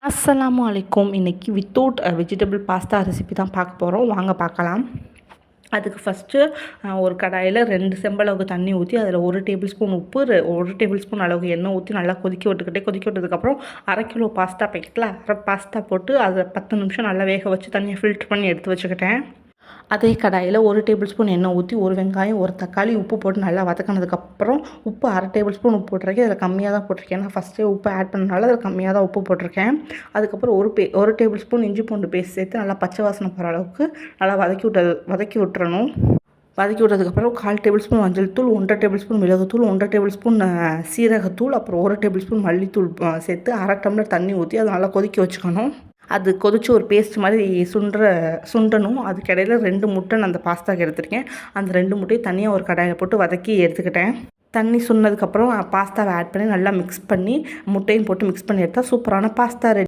அஸ்ஸலாமு அலைக்கும். இன்றைக்கி வித்தவுட் வெஜிடபிள் பாஸ்தா ரெசிபி தான் பார்க்க போகிறோம். வாங்க பார்க்கலாம். அதுக்கு ஃபஸ்ட்டு ஒரு கடாயில் 2 செம்பளவுக்கு தண்ணி ஊற்றி அதில் 1 டேபிள் ஸ்பூன் உப்பு 1 டேபிள் ஸ்பூன் அளவுக்கு எண்ணெய் ஊற்றி நல்லா கொதிக்க விட்டதுக்கப்புறம் 1/2 கிலோ பாஸ்தா பேக்கெட்டில் அரை பாஸ்தா போட்டு அதை 10 நிமிஷம் நல்லா வேக வச்சு தண்ணியை ஃபில்ட்ரு பண்ணி எடுத்து வச்சுக்கிட்டேன். அதே கடாயில் 1 டேபிள் ஸ்பூன் எண்ணெய் ஊற்றி 1 வெங்காயம் 1 தக்காளி உப்பு போட்டு நல்லா வதக்கினதுக்கப்புறம் உப்பு 1/2 டேபிள் ஸ்பூன் உப்பு போட்டிருக்கேன். அதில் கம்மியாக தான் போட்டிருக்கேன். நான் ஃபஸ்ட்டே உப்பு ஆட் பண்ணனால அதில் கம்மியாக தான் உப்பு போட்டிருக்கேன். அதுக்கப்புறம் 1 டேபிள் ஸ்பூன் இஞ்சி பூண்டு பேஸ்ட் சேர்த்து நல்லா பச்சை வாசனை போகிற அளவுக்கு நல்லா வதக்கி விட்டுறணும். வதக்கி விட்டதுக்கப்புறம் 1/4 டேபிள் ஸ்பூன் மஞ்சள் தூள், 1/2 டேபிள் ஸ்பூன் மிளகுத்தூள், 1/2 டேபிள் ஸ்பூன் சீரகத்தூள், அப்புறம் 1 டேபிள் ஸ்பூன் மல்லித்தூள் சேர்த்து 1/2 டம்ளர் தண்ணி ஊற்றி அதை நல்லா கொதிக்க வச்சுக்கணும். அது கொதித்து ஒரு பேஸ்ட் மாதிரி சுண்டணும். அதுக்கிடையில் 2 முட்டை நான் அந்த பாஸ்தாக்கு எடுத்துருக்கேன். அந்த 2 முட்டையை தனியாக ஒரு கடாயில் போட்டு வதக்கி எடுத்துக்கிட்டேன். தண்ணி சுண்டதுக்கப்புறம் பாஸ்தாவை ஆட் பண்ணி நல்லா மிக்ஸ் பண்ணி முட்டையும் போட்டு மிக்ஸ் பண்ணி எடுத்தால் சூப்பரான பாஸ்தா ரெடி.